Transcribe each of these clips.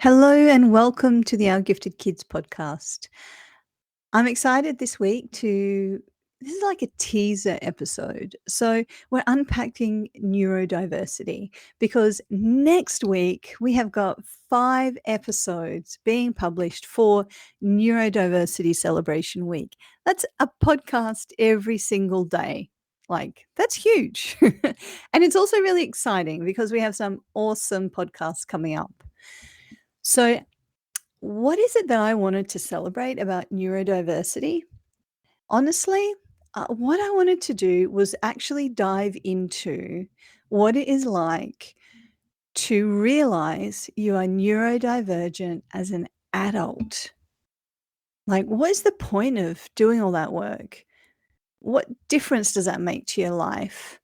Hello and welcome to the Our Gifted Kids podcast. I'm excited this week this is like a teaser episode. So we're unpacking neurodiversity because next week we have got 5 episodes being published for Neurodiversity Celebration Week. That's a podcast every single day. That's huge. And it's also really exciting because we have some awesome podcasts coming up. So what is it that I wanted to celebrate about neurodiversity? Honestly, what I wanted to do was actually dive into what it is like to realize you are neurodivergent as an adult. What is the point of doing all that work? What difference does that make to your life?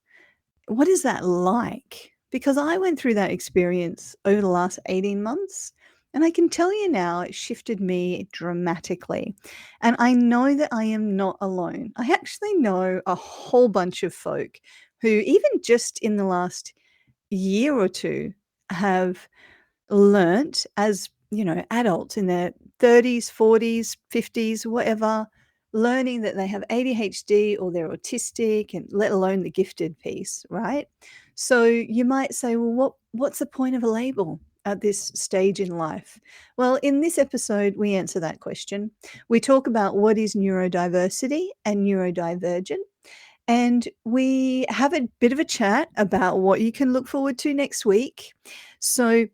What is that like? Because I went through that experience over the last 18 months, and I can tell you now it shifted me dramatically. And I know that I am not alone. I actually know a whole bunch of folk who, even just in the last year or two, have learnt as, adults in their 30s, 40s, 50s, whatever, learning that they have ADHD or they're autistic, and let alone the gifted piece, right? So you might say, well, what's the point of a label at this stage in life? Well, in this episode, we answer that question. We talk about what is neurodiversity and neurodivergent, and we have a bit of a chat about what you can look forward to next week. So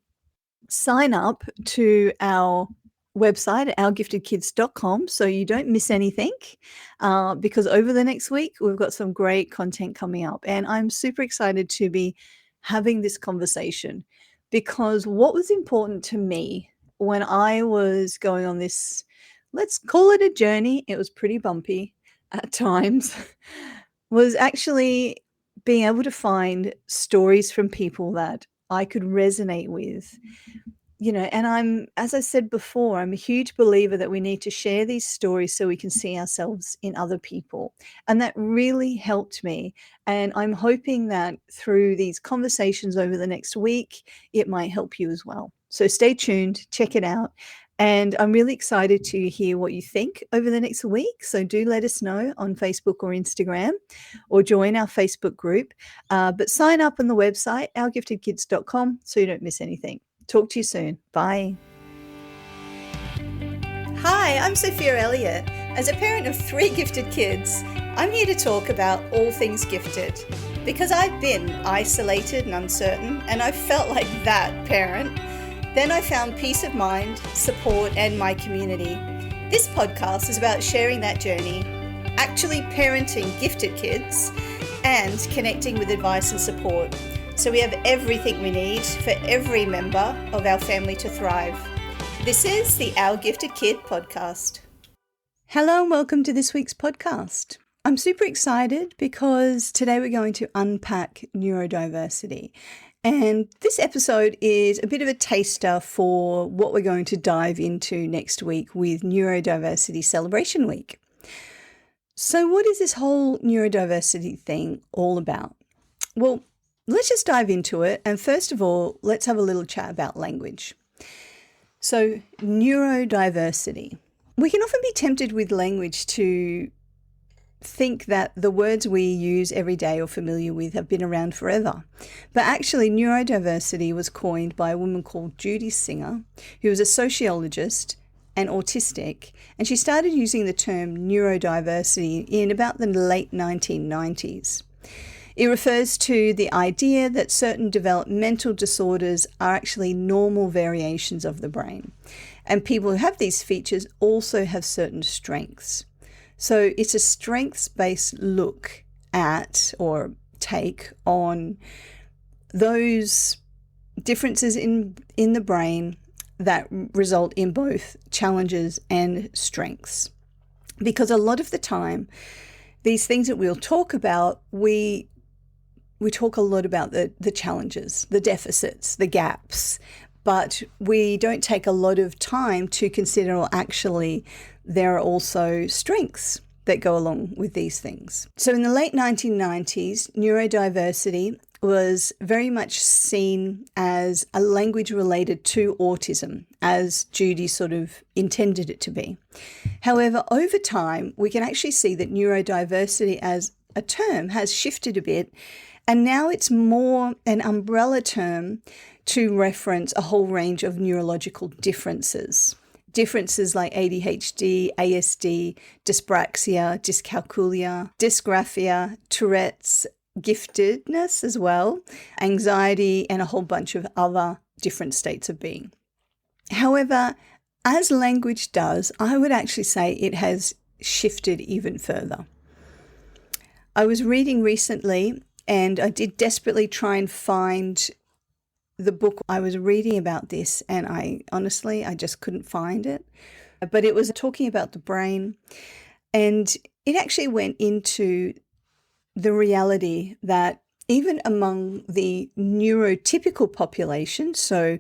sign up to our website at ourgiftedkids.com so you don't miss anything, because over the next week we've got some great content coming up, and I'm super excited to be having this conversation because what was important to me when I was going on this, let's call it a journey, it was pretty bumpy at times, was actually being able to find stories from people that I could resonate with. And as I said before, I'm a huge believer that we need to share these stories so we can see ourselves in other people. And that really helped me. And I'm hoping that through these conversations over the next week, it might help you as well. So stay tuned, check it out. And I'm really excited to hear what you think over the next week. So do let us know on Facebook or Instagram, or join our Facebook group. But sign up on the website, ourgiftedkids.com, so you don't miss anything. Talk to you soon. Bye. Hi, I'm Sophia Elliott. As a parent of 3 gifted kids, I'm here to talk about all things gifted. Because I've been isolated and uncertain, and I felt like that parent. Then I found peace of mind, support, and my community. This podcast is about sharing that journey, actually parenting gifted kids, and connecting with advice and support. So we have everything we need for every member of our family to thrive. This is the Our Gifted Kid podcast. Hello and welcome to this week's podcast. I'm super excited because today we're going to unpack neurodiversity. And this episode is a bit of a taster for what we're going to dive into next week with Neurodiversity Celebration Week. So what is this whole neurodiversity thing all about? Well, let's just dive into it. And first of all, let's have a little chat about language. So neurodiversity. We can often be tempted with language to think that the words we use every day or familiar with have been around forever. But actually, neurodiversity was coined by a woman called Judy Singer, who was a sociologist and autistic, and she started using the term neurodiversity in about the late 1990s. It refers to the idea that certain developmental disorders are actually normal variations of the brain, and people who have these features also have certain strengths. So it's a strengths-based look at or take on those differences in the brain that result in both challenges and strengths. Because a lot of the time, these things that we'll talk about, we talk a lot about the challenges, the deficits, the gaps, but we don't take a lot of time to consider, well, actually, there are also strengths that go along with these things. So in the late 1990s, neurodiversity was very much seen as a language related to autism, as Judy sort of intended it to be. However, over time, we can actually see that neurodiversity as a term has shifted a bit, and now it's more an umbrella term to reference a whole range of neurological differences. Differences like ADHD, ASD, dyspraxia, dyscalculia, dysgraphia, Tourette's, giftedness as well, anxiety, and a whole bunch of other different states of being. However, as language does, I would actually say it has shifted even further. I was reading recently, and I did desperately try and find the book I was reading about this, and I just couldn't find it. But it was talking about the brain, and it actually went into the reality that even among the neurotypical population, so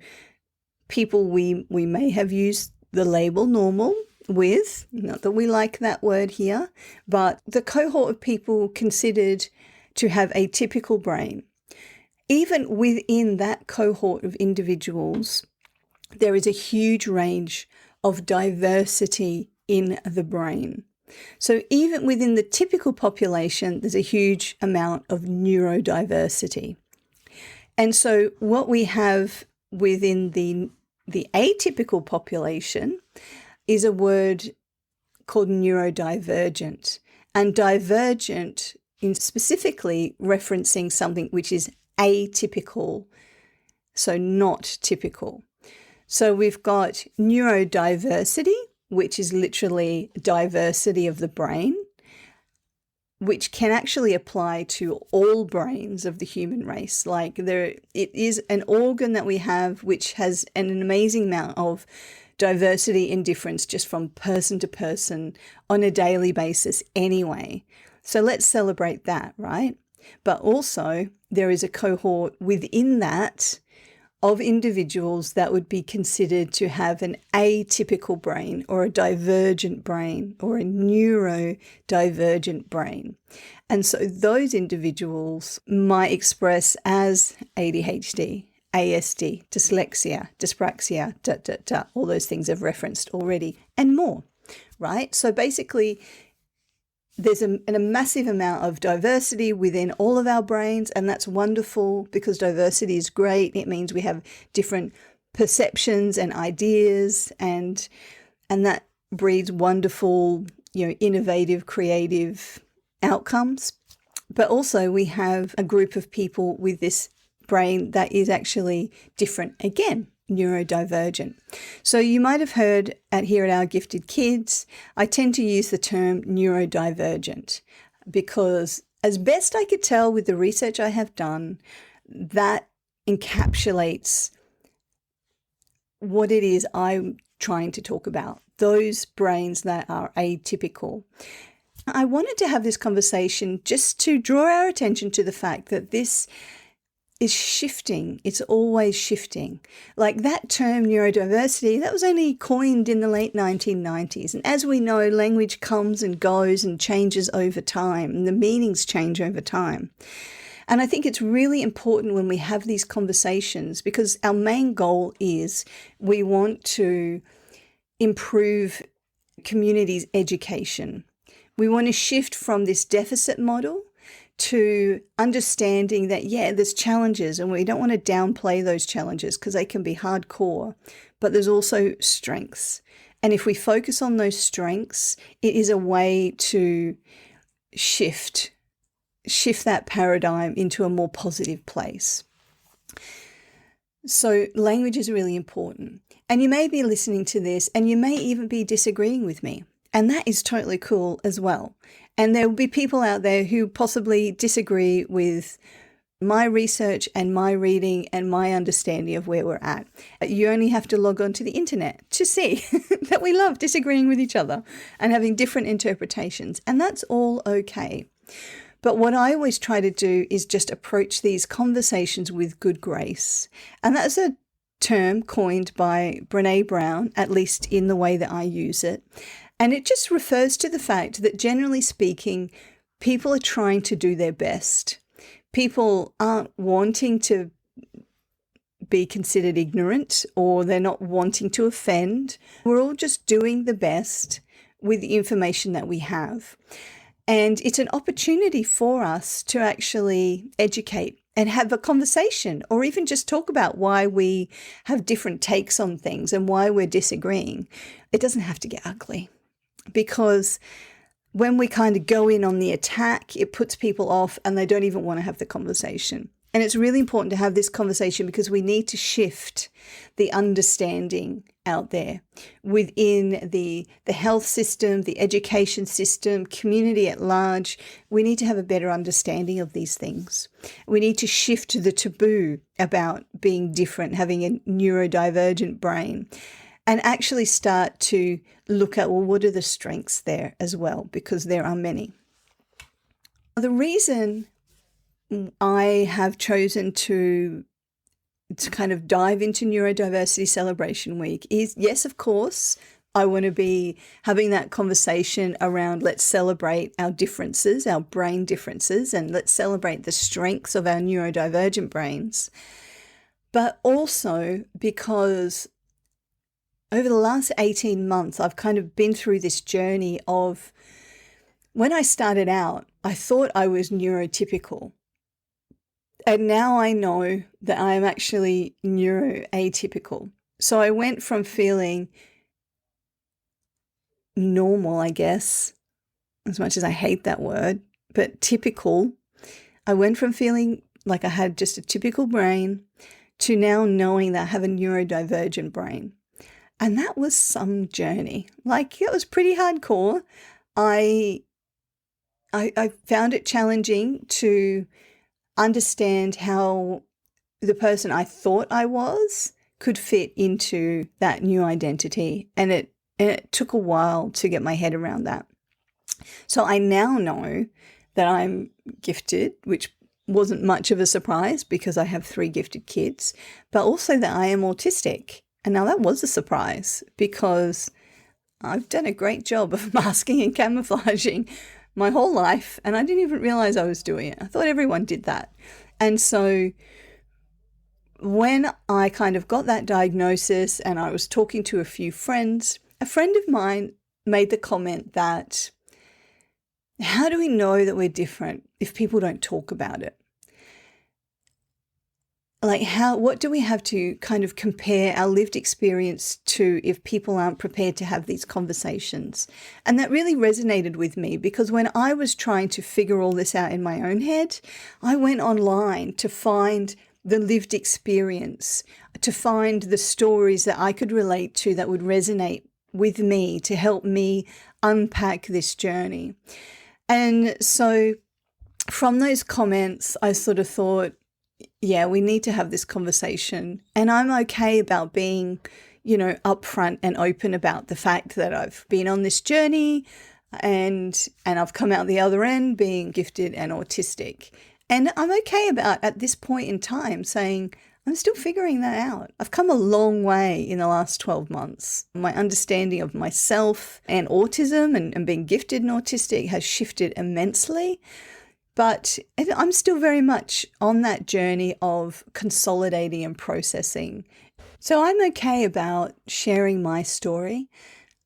people we may have used the label normal with, not that we like that word here, but the cohort of people considered to have a typical brain, even within that cohort of individuals, there is a huge range of diversity in the brain. So even within the typical population, there's a huge amount of neurodiversity. And so what we have within the atypical population is a word called neurodivergent, and divergent in specifically referencing something which is atypical, so not typical. So we've got neurodiversity, which is literally diversity of the brain, which can actually apply to all brains of the human race. It is an organ that we have which has an amazing amount of diversity and difference just from person to person on a daily basis anyway. So let's celebrate that, right? But also there is a cohort within that of individuals that would be considered to have an atypical brain or a divergent brain or a neurodivergent brain. And so those individuals might express as ADHD, ASD, dyslexia, dyspraxia, all those things I've referenced already, and more, right? So basically, there's a massive amount of diversity within all of our brains, and that's wonderful because diversity is great. It means we have different perceptions and ideas, and that breeds wonderful, innovative, creative outcomes. But also we have a group of people with this brain that is actually different again, neurodivergent. So you might have heard here at Our Gifted Kids, I tend to use the term neurodivergent because as best I could tell with the research I have done, that encapsulates what it is I'm trying to talk about, those brains that are atypical. I wanted to have this conversation just to draw our attention to the fact that this is shifting. It's always shifting. Like that term neurodiversity, that was only coined in the late 1990s. And as we know, language comes and goes and changes over time, and the meanings change over time. And I think it's really important when we have these conversations because our main goal is we want to improve communities' education. We want to shift from this deficit model to understanding that, there's challenges and we don't want to downplay those challenges because they can be hardcore, but there's also strengths. And if we focus on those strengths, it is a way to shift that paradigm into a more positive place. So language is really important. And you may be listening to this and you may even be disagreeing with me. And that is totally cool as well. And there will be people out there who possibly disagree with my research and my reading and my understanding of where we're at. You only have to log on to the internet to see that we love disagreeing with each other and having different interpretations. And that's all okay. But what I always try to do is just approach these conversations with good grace. And that's a term coined by Brené Brown, at least in the way that I use it. And it just refers to the fact that generally speaking, people are trying to do their best. People aren't wanting to be considered ignorant, or they're not wanting to offend. We're all just doing the best with the information that we have. And it's an opportunity for us to actually educate and have a conversation, or even just talk about why we have different takes on things and why we're disagreeing. It doesn't have to get ugly, because when we kind of go in on the attack, it puts people off and they don't even want to have the conversation. And it's really important to have this conversation, because we need to shift the understanding out there within the health system, the education system, community at large. We need to have a better understanding of these things. We need to shift the taboo about being different, having a neurodivergent brain, and actually start to look at, well, what are the strengths there as well? Because there are many. The reason I have chosen to kind of dive into Neurodiversity Celebration Week is, yes, of course, I want to be having that conversation around, let's celebrate our differences, our brain differences, and let's celebrate the strengths of our neurodivergent brains. But also because over the last 18 months, I've kind of been through this journey of, when I started out, I thought I was neurotypical. And now I know that I am actually neuroatypical. So I went from feeling normal, I guess, as much as I hate that word, but typical. I went from feeling like I had just a typical brain to now knowing that I have a neurodivergent brain. And that was some journey. Like, it was pretty hardcore. I found it challenging to understand how the person I thought I was could fit into that new identity. And it took a while to get my head around that. So I now know that I'm gifted, which wasn't much of a surprise because I have 3 gifted kids, but also that I am autistic. And now that was a surprise, because I've done a great job of masking and camouflaging my whole life, and I didn't even realize I was doing it. I thought everyone did that. And so when I kind of got that diagnosis and I was talking to a few friends, a friend of mine made the comment that, how do we know that we're different if people don't talk about it? Like, what do we have to kind of compare our lived experience to if people aren't prepared to have these conversations? And that really resonated with me, because when I was trying to figure all this out in my own head, I went online to find the lived experience, to find the stories that I could relate to that would resonate with me, to help me unpack this journey. And so from those comments, I sort of thought, yeah, we need to have this conversation. And I'm okay about being, upfront and open about the fact that I've been on this journey and I've come out the other end being gifted and autistic. And I'm okay about, at this point in time, saying, I'm still figuring that out. I've come a long way in the last 12 months. My understanding of myself and autism and being gifted and autistic has shifted immensely. But I'm still very much on that journey of consolidating and processing. So I'm okay about sharing my story.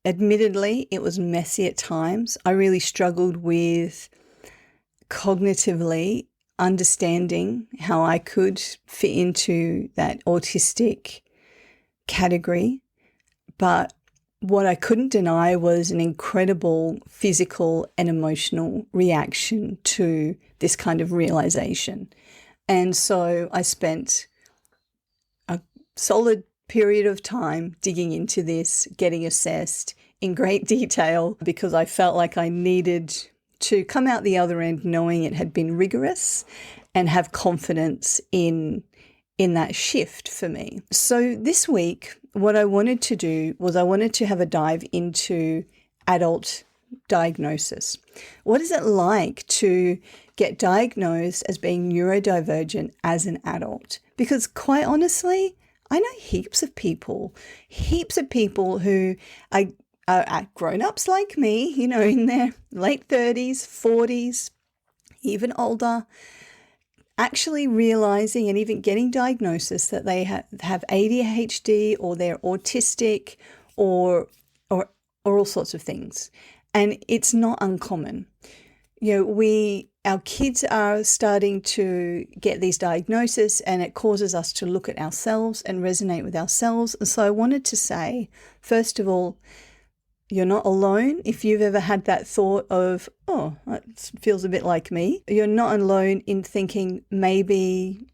Admittedly, it was messy at times. I really struggled with cognitively understanding how I could fit into that autistic category. But what I couldn't deny was an incredible physical and emotional reaction to this kind of realization. And so I spent a solid period of time digging into this, getting assessed in great detail, because I felt like I needed to come out the other end knowing it had been rigorous and have confidence in that shift for me. So this week, what I wanted to do was I wanted to have a dive into adult diagnosis. What is it like to get diagnosed as being neurodivergent as an adult? Because quite honestly, I know heaps of people who are grown-ups like me, in their late 30s, 40s, even older, actually realizing and even getting diagnosis that they have ADHD or they're autistic or all sorts of things. And it's not uncommon. Our kids are starting to get these diagnoses, and it causes us to look at ourselves and resonate with ourselves. And so I wanted to say, first of all, you're not alone. If you've ever had that thought of, oh, that feels a bit like me, you're not alone in thinking, maybe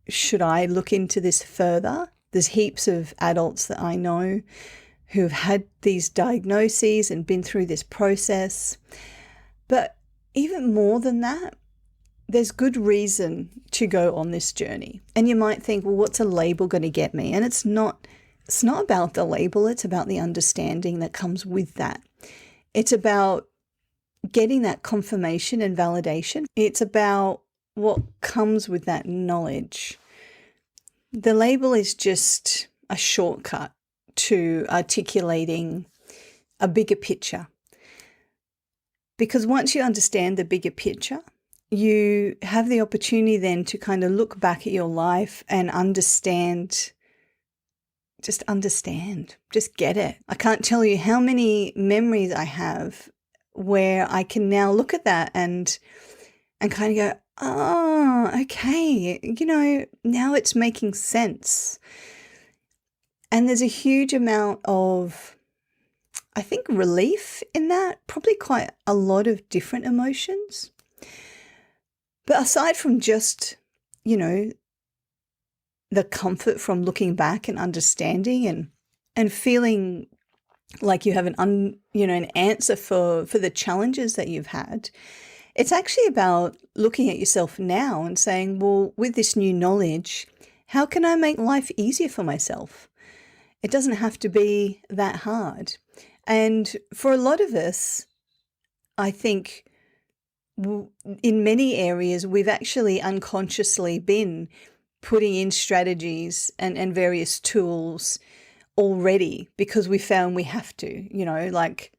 should I look into this further? There's heaps of adults that I know who've had these diagnoses and been through this process. But even more than that, there's good reason to go on this journey. And you might think, well, what's a label going to get me? And it's not about the label. It's about the understanding that comes with that. It's about getting that confirmation and validation. It's about what comes with that knowledge. The label is just a shortcut to articulating a bigger picture. Because once you understand the bigger picture, you have the opportunity then to kind of look back at your life and understand, just get it. I can't tell you how many memories I have where I can now look at that and kind of go, oh, okay, now it's making sense. And there's a huge amount of, I think, relief in that, probably quite a lot of different emotions. But aside from just, the comfort from looking back and understanding and feeling like you have an answer for the challenges that you've had, it's actually about looking at yourself now and saying, well, with this new knowledge, how can I make life easier for myself? It doesn't have to be that hard. And for a lot of us, I think in many areas, we've actually unconsciously been putting in strategies and various tools already because we found we have to, like,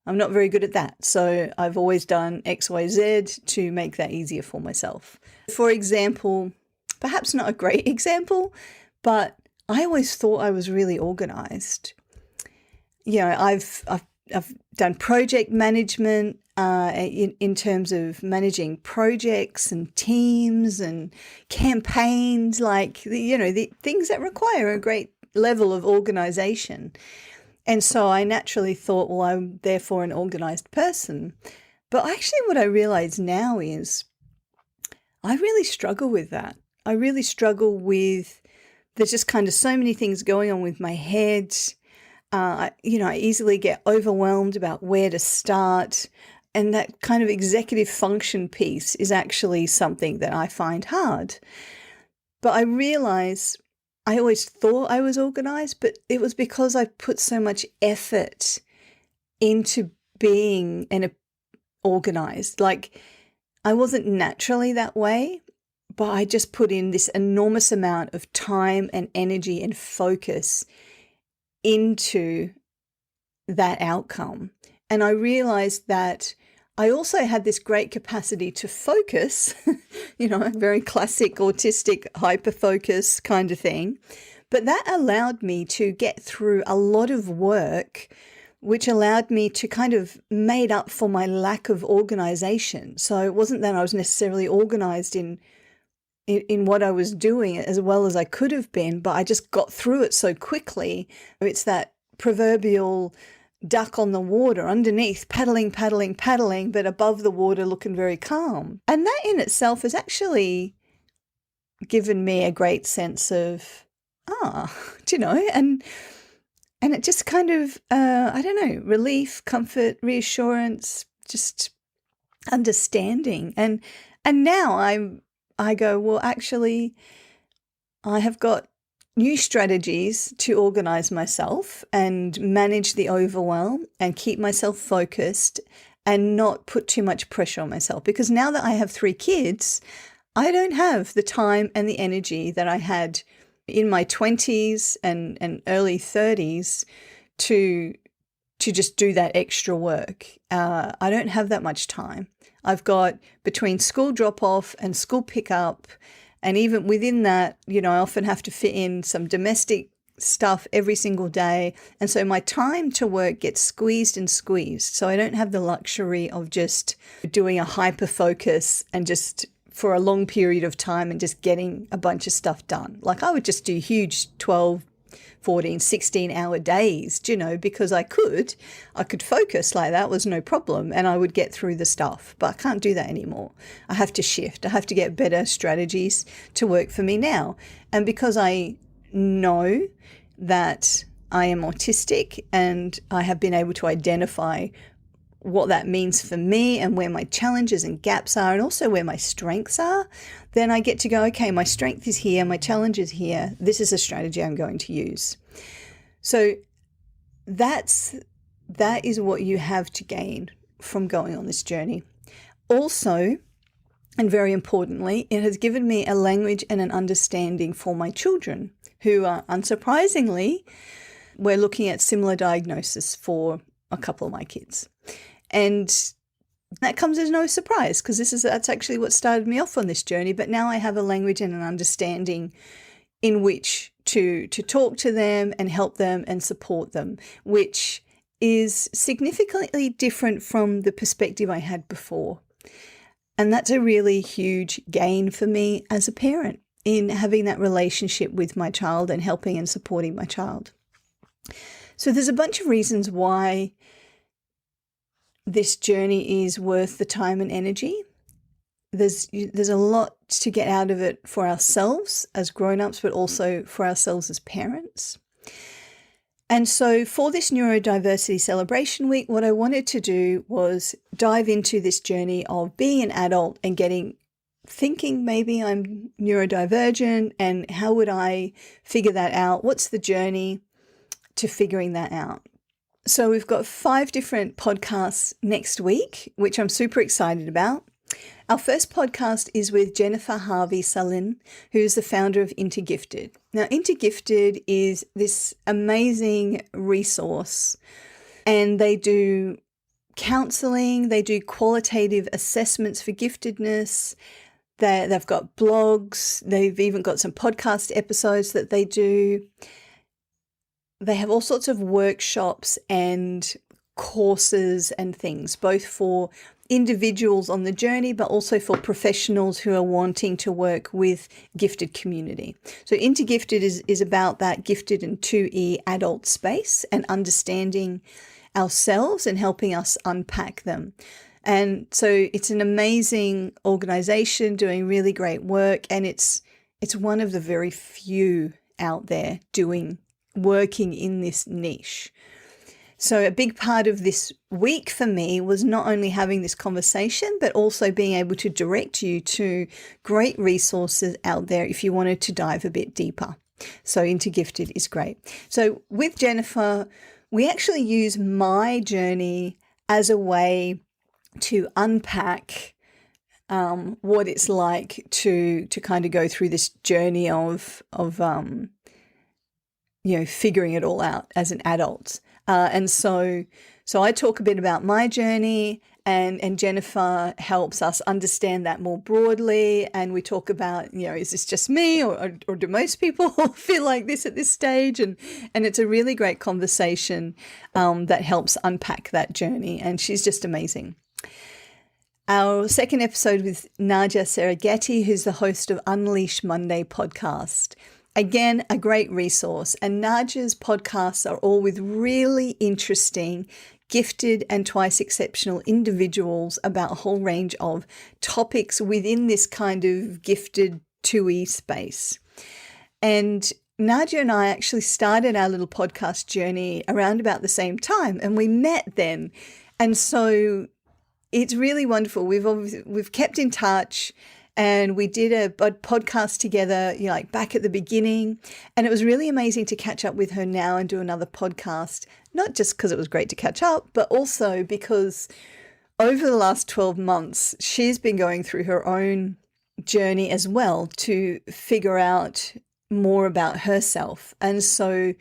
I'm not very good at that. So I've always done X, Y, Z to make that easier for myself. For example, perhaps not a great example, but I always thought I was really organized. I've done project management in terms of managing projects and teams and campaigns, like the things that require a great level of organization. And so I naturally thought, well, I'm therefore an organized person. But actually what I realize now is I really struggle with that. I really struggle with, there's just kind of so many things going on with my head. I easily get overwhelmed about where to start. And that kind of executive function piece is actually something that I find hard. But I realize I always thought I was organized, but it was because I put so much effort into being organized. Like, I wasn't naturally that way, but I just put in this enormous amount of time and energy and focus into that outcome. And I realized that I also had this great capacity to focus, a very classic autistic hyper-focus kind of thing. But that allowed me to get through a lot of work, which allowed me to kind of made up for my lack of organization. So it wasn't that I was necessarily organized in what I was doing as well as I could have been, but I just got through it so quickly. It's that proverbial duck on the water, underneath, paddling, but above the water looking very calm. And that in itself has actually given me a great sense of, and it just kind of, relief, comfort, reassurance, just understanding. And now I go, well, actually, I have got new strategies to organize myself and manage the overwhelm and keep myself focused and not put too much pressure on myself. Because now that I have 3 kids, I don't have the time and the energy that I had in my 20s and early 30s to to just do that extra work. I don't have that much time. I've got between school drop-off and school pickup, and even within that, I often have to fit in some domestic stuff every single day. And so my time to work gets squeezed and squeezed. So I don't have the luxury of just doing a hyper focus and just for a long period of time and just getting a bunch of stuff done. Like I would just do huge 12, 14, 16-hour days, because I could focus like that was no problem and I would get through the stuff, but I can't do that anymore. I have to shift. I have to get better strategies to work for me now. And because I know that I am autistic and I have been able to identify what that means for me and where my challenges and gaps are and also where my strengths are, then I get to go, okay, my strength is here, my challenge is here. This is a strategy I'm going to use. So that is what you have to gain from going on this journey. Also, and very importantly, it has given me a language and an understanding for my children who are, unsurprisingly, we're looking at similar diagnosis for a couple of my kids. And that comes as no surprise because that's actually what started me off on this journey. But now I have a language and an understanding in which to talk to them and help them and support them, which is significantly different from the perspective I had before. And that's a really huge gain for me as a parent in having that relationship with my child and helping and supporting my child. So there's a bunch of reasons why this journey is worth the time and energy. There's a lot to get out of it for ourselves as grown-ups, but also for ourselves as parents. And so for this Neurodiversity Celebration Week, what I wanted to do was dive into this journey of being an adult and thinking maybe I'm neurodivergent and how would I figure that out? What's the journey to figuring that out? So we've got 5 different podcasts next week, which I'm super excited about. Our first podcast is with Jennifer Harvey-Salin, who's the founder of Intergifted. Now, Intergifted is this amazing resource, and they do counseling, they do qualitative assessments for giftedness, they've got blogs, they've even got some podcast episodes that they do. They have all sorts of workshops and courses and things, both for individuals on the journey, but also for professionals who are wanting to work with gifted community. So Intergifted is about that gifted and 2E adult space and understanding ourselves and helping us unpack them. And so it's an amazing organization doing really great work, and it's one of the very few out there working in this niche. So a big part of this week for me was not only having this conversation, but also being able to direct you to great resources out there if you wanted to dive a bit deeper. So Intergifted is great. So with Jennifer, we actually use my journey as a way to unpack what it's like to kind of go through this journey of figuring it all out as an adult. And so I talk a bit about my journey, and Jennifer helps us understand that more broadly. And we talk about, is this just me or do most people feel like this at this stage? And it's a really great conversation that helps unpack that journey. And she's just amazing. Our second episode with Nadia Serengeti, who's the host of Unleash Monday podcast. Again, a great resource. And Nadia's podcasts are all with really interesting, gifted and twice exceptional individuals about a whole range of topics within this kind of gifted 2E space. And Nadia and I actually started our little podcast journey around about the same time, and we met then. And so it's really wonderful. We've kept in touch. And we did a podcast together, like back at the beginning. And it was really amazing to catch up with her now and do another podcast, not just because it was great to catch up, but also because over the last 12 months, she's been going through her own journey as well to figure out more about herself. And so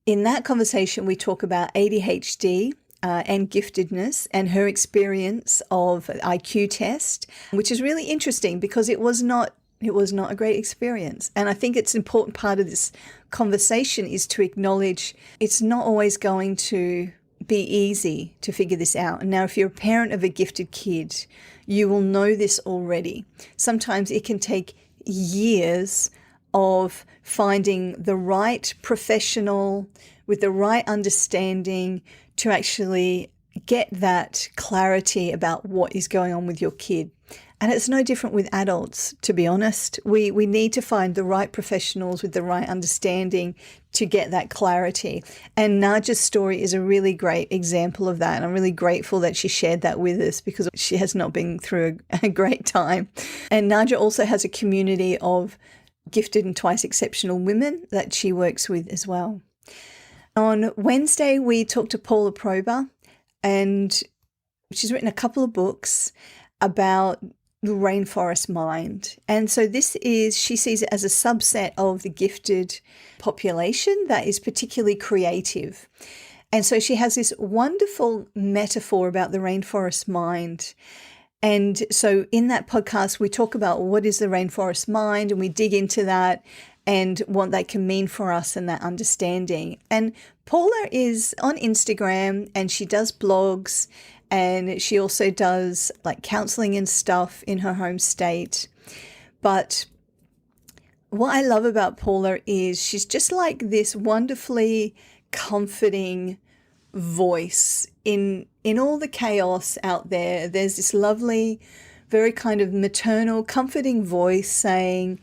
In that conversation, we talk about ADHD and giftedness and her experience of an IQ test, which is really interesting because it was not a great experience. And I think it's an important part of this conversation is to acknowledge it's not always going to be easy to figure this out. And now, if you're a parent of a gifted kid, you will know this already. Sometimes it can take years of finding the right professional with the right understanding to actually get that clarity about what is going on with your kid. And it's no different with adults, to be honest. We need to find the right professionals with the right understanding to get that clarity. And Naja's story is a really great example of that. And I'm really grateful that she shared that with us because she has not been through a great time. And Naja also has a community of gifted and twice exceptional women that she works with as well. On Wednesday, we talked to Paula Prober, and she's written a couple of books about the rainforest mind. And so she sees it as a subset of the gifted population that is particularly creative. And so she has this wonderful metaphor about the rainforest mind. And so in that podcast, we talk about what is the rainforest mind, and we dig into that and what that can mean for us and that understanding. And Paula is on Instagram and she does blogs, and she also does like counseling and stuff in her home state. But what I love about Paula is she's just like this wonderfully comforting voice in all the chaos out there. There's this lovely, very kind of maternal, comforting voice saying,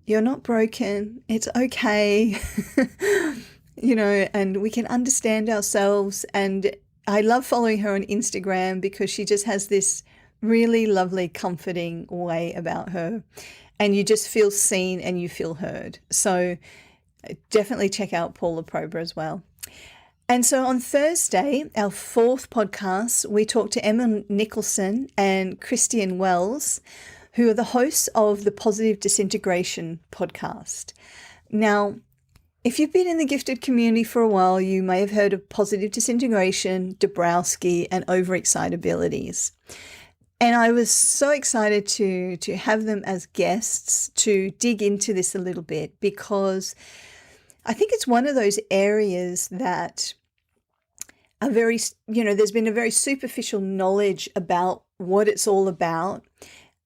"You're not broken. It's okay." And we can understand ourselves. And I love following her on Instagram because she just has this really lovely, comforting way about her. And you just feel seen and you feel heard. So definitely check out Paula Prober as well. And so on Thursday, our fourth podcast, we talked to Emma Nicholson and Christian Wells, who are the hosts of the Positive Disintegration podcast. Now, if you've been in the gifted community for a while, you may have heard of positive disintegration, Dabrowski, and overexcitabilities. And I was so excited to have them as guests to dig into this a little bit, because I think it's one of those areas that are very, there's been a very superficial knowledge about what it's all about.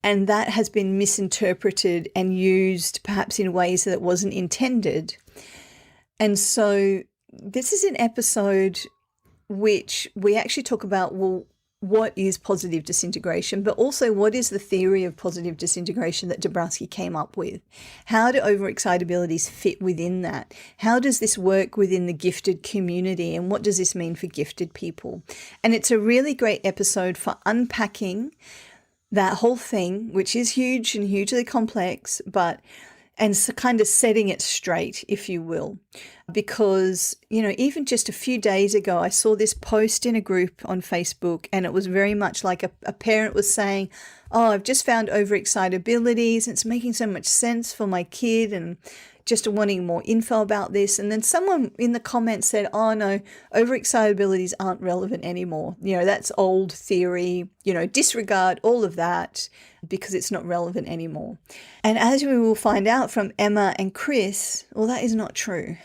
And that has been misinterpreted and used perhaps in ways that it wasn't intended. And so this is an episode which we actually talk about, well, what is positive disintegration, but also what is the theory of positive disintegration that Dabrowski came up with? How do overexcitabilities fit within that? How does this work within the gifted community? And what does this mean for gifted people? And it's a really great episode for unpacking that whole thing, which is huge and hugely complex, and so kind of setting it straight, if you will. Because, even just a few days ago, I saw this post in a group on Facebook, and it was very much like a parent was saying, "Oh, I've just found overexcitabilities, and it's making so much sense for my kid, and just wanting more info about this." And then someone in the comments said, "Oh no, overexcitabilities aren't relevant anymore. That's old theory, disregard all of that because it's not relevant anymore." And as we will find out from Emma and Chris, well, that is not true.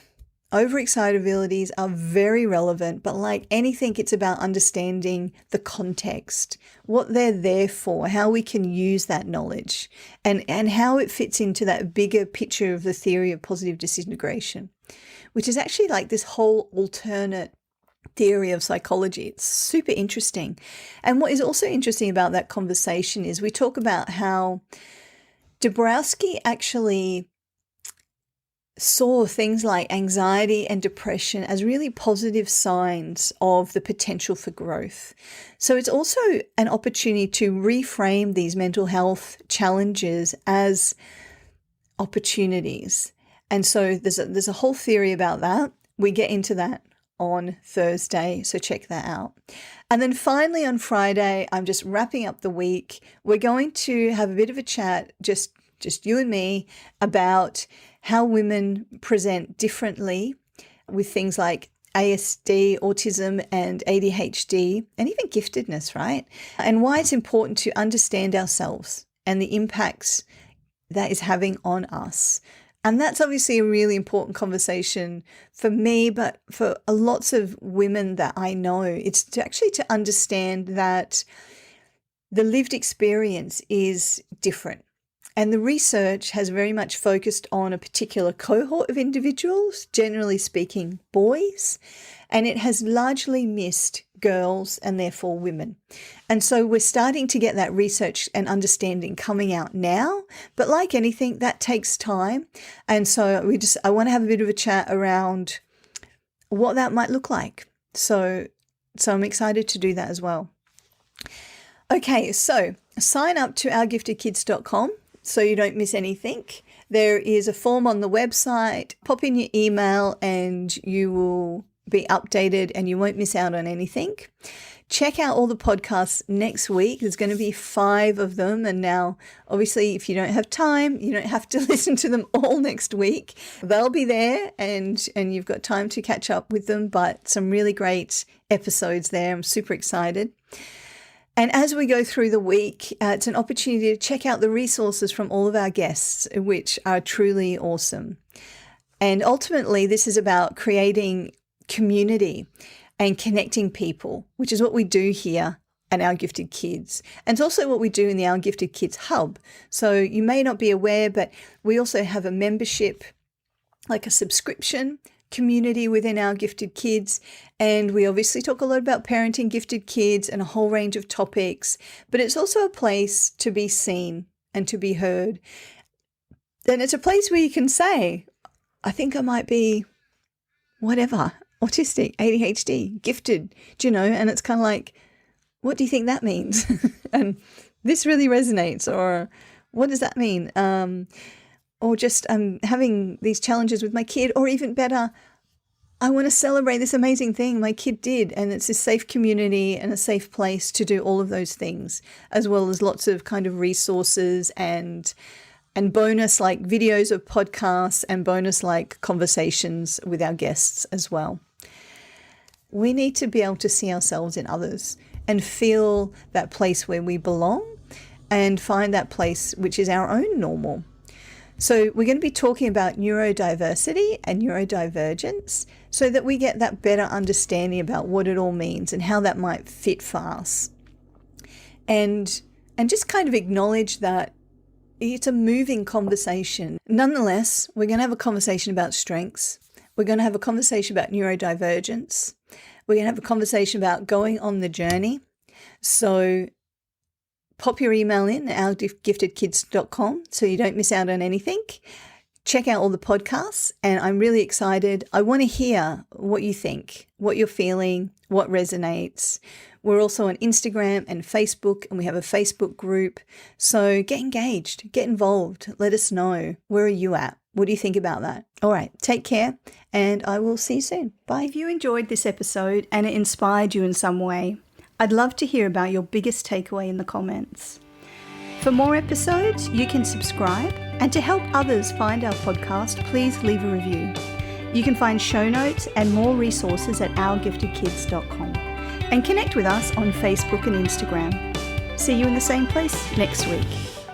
Overexcitabilities are very relevant, but like anything, it's about understanding the context, what they're there for, how we can use that knowledge, and how it fits into that bigger picture of the theory of positive disintegration, which is actually like this whole alternate theory of psychology. It's super interesting. And what is also interesting about that conversation is we talk about how Dabrowski actually saw things like anxiety and depression as really positive signs of the potential for growth. So it's also an opportunity to reframe these mental health challenges as opportunities. And so there's a whole theory about that. We get into that on Thursday, so check that out. And then finally on Friday, I'm just wrapping up the week. We're going to have a bit of a chat, just you and me, about how women present differently with things like ASD, autism, and ADHD, and even giftedness, right? And why it's important to understand ourselves and the impacts that is having on us. And that's obviously a really important conversation for me, but for lots of women that I know. It's to understand that the lived experience is different. And the research has very much focused on a particular cohort of individuals, generally speaking, boys, and it has largely missed girls and therefore women. And so we're starting to get that research and understanding coming out now, but like anything, that takes time. And so I want to have a bit of a chat around what that might look like. So I'm excited to do that as well. Okay, so sign up to ourgiftedkids.com so you don't miss anything. There is a form on the website. Pop in your email and you will be updated and you won't miss out on anything. Check out all the podcasts next week. There's going to be 5 of them. And now, obviously, if you don't have time, you don't have to listen to them all next week. They'll be there and you've got time to catch up with them, but some really great episodes there. I'm super excited. And as we go through the week, it's an opportunity to check out the resources from all of our guests, which are truly awesome. And ultimately, this is about creating community and connecting people, which is what we do here at Our Gifted Kids. And it's also what we do in the Our Gifted Kids Hub. So you may not be aware, but we also have a membership, like a subscription community within Our Gifted Kids. And we obviously talk a lot about parenting gifted kids and a whole range of topics, but it's also a place to be seen and to be heard. And it's a place where you can say, I think I might be whatever, autistic, ADHD, gifted, and it's kind of like, what do you think that means? And this really resonates, or what does that mean? Or just having these challenges with my kid, or even better, I want to celebrate this amazing thing my kid did. And it's a safe community and a safe place to do all of those things, as well as lots of kind of resources and bonus like videos of podcasts and bonus like conversations with our guests as well. We need to be able to see ourselves in others and feel that place where we belong and find that place which is our own normal. So we're going to be talking about neurodiversity and neurodivergence so that we get that better understanding about what it all means and how that might fit for us. And just kind of acknowledge that it's a moving conversation. Nonetheless, we're going to have a conversation about strengths. We're going to have a conversation about neurodivergence. We're going to have a conversation about going on the journey. So pop your email in at ourgiftedkids.com so you don't miss out on anything. Check out all the podcasts, and I'm really excited. I want to hear what you think, what you're feeling, what resonates. We're also on Instagram and Facebook, and we have a Facebook group. So get engaged, get involved. Let us know. Where are you at? What do you think about that? All right, take care, and I will see you soon. Bye. If you enjoyed this episode and it inspired you in some way, I'd love to hear about your biggest takeaway in the comments. For more episodes, you can subscribe, and to help others find our podcast, please leave a review. You can find show notes and more resources at ourgiftedkids.com, and connect with us on Facebook and Instagram. See you in the same place next week.